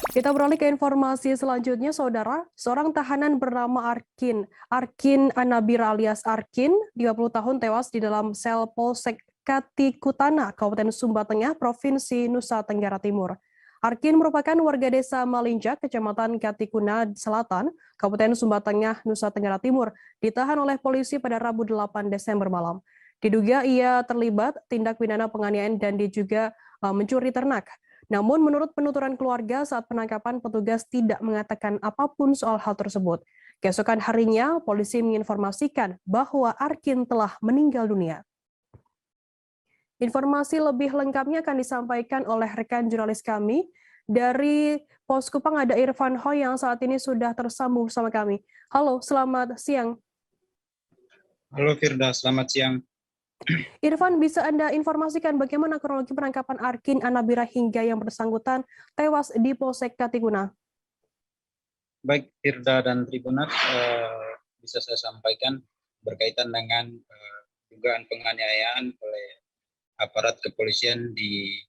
Kita beralih ke informasi selanjutnya, Saudara. Seorang tahanan bernama Arkin Anabira alias Arkin, 20 tahun tewas di dalam sel Polsek Katikutana, Kabupaten Sumba Tengah, Provinsi Nusa Tenggara Timur. Arkin merupakan warga desa Malinjak, Kecamatan Katikuna Selatan, Kabupaten Sumba Tengah, Nusa Tenggara Timur, ditahan oleh polisi pada Rabu 8 Desember malam. Diduga ia terlibat tindak pidana penganiayaan dan juga mencuri ternak. Namun menurut penuturan keluarga saat penangkapan petugas tidak mengatakan apapun soal hal tersebut. Keesokan harinya, polisi menginformasikan bahwa Arkin telah meninggal dunia. Informasi lebih lengkapnya akan disampaikan oleh rekan jurnalis kami. Dari Pos Kupang ada Irfan Hoy yang saat ini sudah tersambung bersama kami. Halo, selamat siang. Halo Firda, selamat siang. Irfan, bisa Anda informasikan bagaimana kronologi penangkapan Arkin Anabira hingga yang bersangkutan tewas di Polsek Katiguna? Baik Firda dan Tribunat, bisa saya sampaikan berkaitan dengan dugaan penganiayaan oleh aparat kepolisian di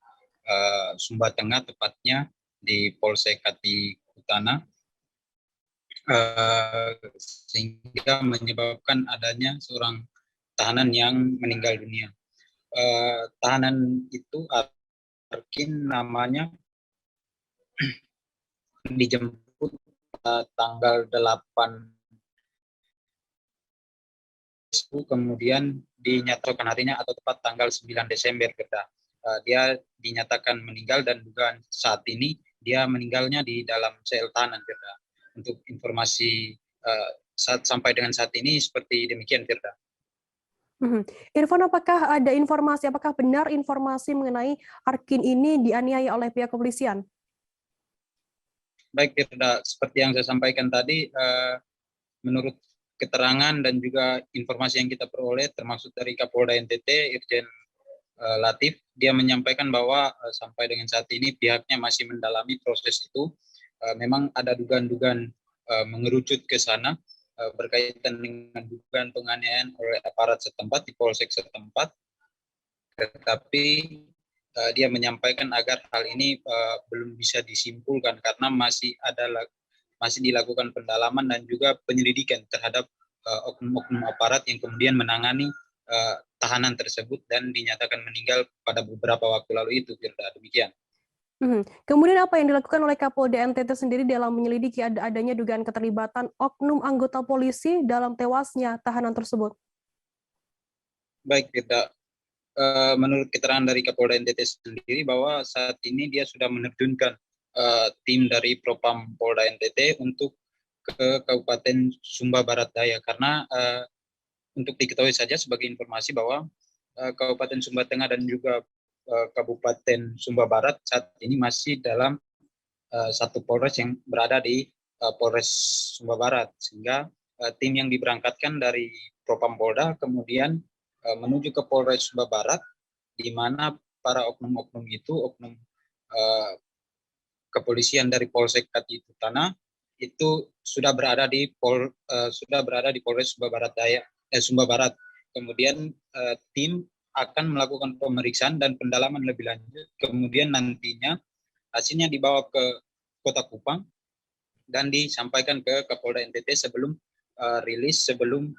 Sumba Tengah, tepatnya di Polsek Katikutana, sehingga menyebabkan adanya seorang tahanan yang meninggal dunia. Tahanan itu Arkin namanya dijemput tanggal 8, kemudian dinyatakan harinya atau tepat tanggal 9 Desember. Dia dinyatakan meninggal dan dugaan saat ini dia meninggalnya di dalam sel tahanan. Untuk informasi sampai dengan saat ini seperti demikian, Firda. Irfan, apakah benar informasi mengenai Arkin ini dianiaya oleh pihak kepolisian? Baik, Firda, seperti yang saya sampaikan tadi, menurut keterangan dan juga informasi yang kita peroleh, termasuk dari Kapolda NTT, Irjen Latif, dia menyampaikan bahwa sampai dengan saat ini pihaknya masih mendalami proses itu. Memang ada dugaan-dugaan mengerucut ke sana berkaitan dengan dugaan penganiayaan oleh aparat setempat di polsek setempat, tetapi dia menyampaikan agar hal ini belum bisa disimpulkan karena masih dilakukan pendalaman dan juga penyelidikan terhadap oknum-oknum aparat yang kemudian menangani tahanan tersebut dan dinyatakan meninggal pada beberapa waktu lalu itu, Firda. Demikian. Kemudian apa yang dilakukan oleh Kapolda NTT sendiri dalam menyelidiki adanya dugaan keterlibatan oknum anggota polisi dalam tewasnya tahanan tersebut? Baik, Firda. Menurut keterangan dari Kapolda NTT sendiri bahwa saat ini dia sudah menerjunkan tim dari Propam Polda NTT untuk ke Kabupaten Sumba Barat Daya karena untuk diketahui saja sebagai informasi bahwa Kabupaten Sumba Tengah dan juga Kabupaten Sumba Barat saat ini masih dalam satu Polres yang berada di Polres Sumba Barat, sehingga tim yang diberangkatkan dari Propam Polda kemudian menuju ke Polres Sumba Barat, di mana para oknum-oknum itu, oknum kepolisian dari Polsek Katikutana itu sudah berada di Polres Sumba Barat Sumba Barat. Kemudian tim akan melakukan pemeriksaan dan pendalaman lebih lanjut. Kemudian nantinya hasilnya dibawa ke Kota Kupang dan disampaikan ke Kapolda NTT sebelum sebelum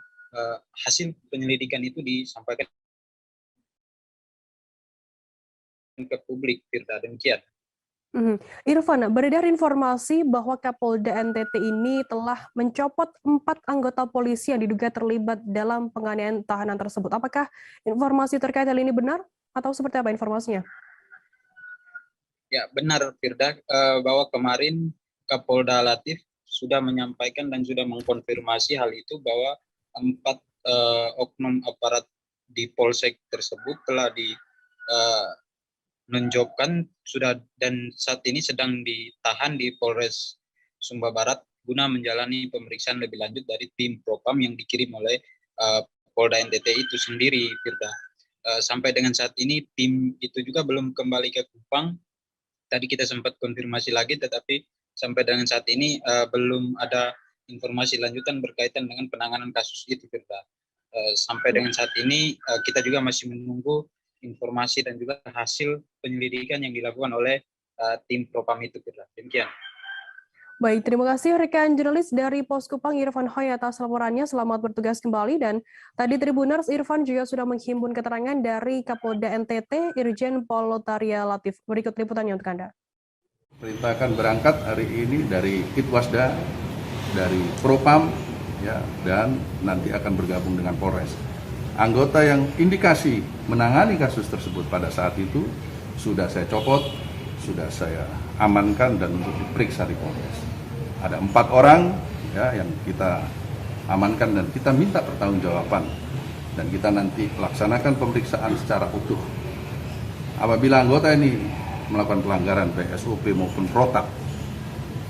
hasil penyelidikan itu disampaikan ke publik, Firda. Demikian. Irfan, beredar informasi bahwa Kapolda NTT ini telah mencopot 4 anggota polisi yang diduga terlibat dalam penganiayaan tahanan tersebut. Apakah informasi terkait hal ini benar atau seperti apa informasinya? Ya, benar, Firda, bahwa kemarin Kapolda Latif sudah menyampaikan dan sudah mengkonfirmasi hal itu bahwa 4 oknum aparat di polsek tersebut telah menjobkan sudah dan saat ini sedang ditahan di Polres Sumba Barat guna menjalani pemeriksaan lebih lanjut dari tim Propam yang dikirim oleh Polda NTT itu sendiri, Firda. Sampai dengan saat ini tim itu juga belum kembali ke Kupang. Tadi kita sempat konfirmasi lagi, tetapi sampai dengan saat ini belum ada informasi lanjutan berkaitan dengan penanganan kasus itu, Firda. Sampai dengan saat ini kita juga masih menunggu informasi dan juga hasil penyelidikan yang dilakukan oleh tim Propam itu, Firda. Demikian. Baik, terima kasih rekan jurnalis dari Pos Kupang Irfan Hoy atas laporannya. Selamat bertugas kembali. Dan tadi Tribuners, Irfan juga sudah menghimpun keterangan dari Kapolda NTT Irjen Pol Lotaria Latif. Berikut liputannya untuk Anda. Perintah akan berangkat hari ini dari Itwasda, dari Propam, ya, dan nanti akan bergabung dengan Polres. Anggota yang indikasi menangani kasus tersebut pada saat itu sudah saya copot, sudah saya amankan dan untuk diperiksa di Polres. Ada 4 orang ya yang kita amankan dan kita minta pertanggungjawaban dan kita nanti laksanakan pemeriksaan secara utuh. Apabila anggota ini melakukan pelanggaran baik SOP maupun protap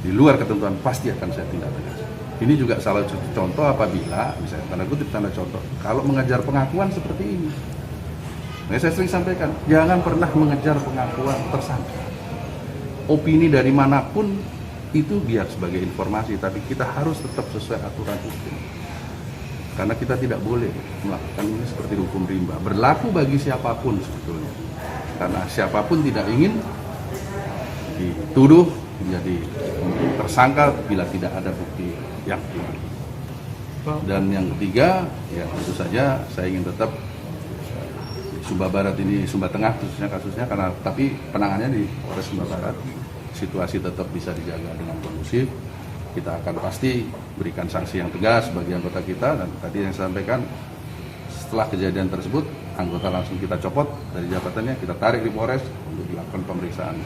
di luar ketentuan, pasti akan saya tindak tegas. Ini juga salah satu contoh apabila, misalnya tanda kutip tanda contoh, kalau mengejar pengakuan seperti ini. Nah, saya sering sampaikan, jangan pernah mengejar pengakuan tersangka. Opini dari manapun itu biar sebagai informasi, tapi kita harus tetap sesuai aturan hukum. Karena kita tidak boleh melakukan ini seperti hukum rimba. Berlaku bagi siapapun sebetulnya. Karena siapapun tidak ingin dituduh menjadi tersangka bila tidak ada bukti yang kuat. Dan yang ketiga, ya tentu saja saya ingin tetap Sumba Barat ini, Sumba Tengah khususnya kasusnya, karena tapi penanganannya di Polres Sumba Barat, situasi tetap bisa dijaga dengan kondusif. Kita akan pasti berikan sanksi yang tegas bagi anggota kita, dan tadi yang saya sampaikan, setelah kejadian tersebut anggota langsung kita copot dari jabatannya, kita tarik di Polres untuk dilakukan pemeriksaan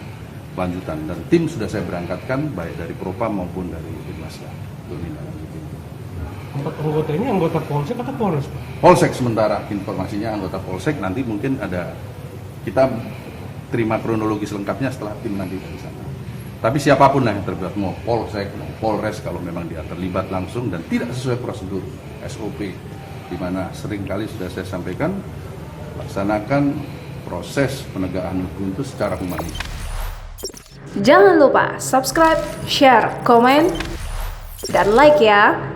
lanjutan, dan tim sudah saya berangkatkan baik dari Propam maupun dari Itwasda untuk menindaklanjuti. 4 anggota ini anggota Polsek atau Polres? Polsek sementara, informasinya anggota Polsek, nanti mungkin ada, kita terima kronologi selengkapnya setelah tim nanti dari sana. Tapi siapapun lah yang terlibat, mau Polsek, mau Polres, kalau memang dia terlibat langsung dan tidak sesuai prosedur SOP, di mana seringkali sudah saya sampaikan, laksanakan proses penegakan hukum itu secara humanis. Jangan lupa subscribe, share, komen, dan like ya!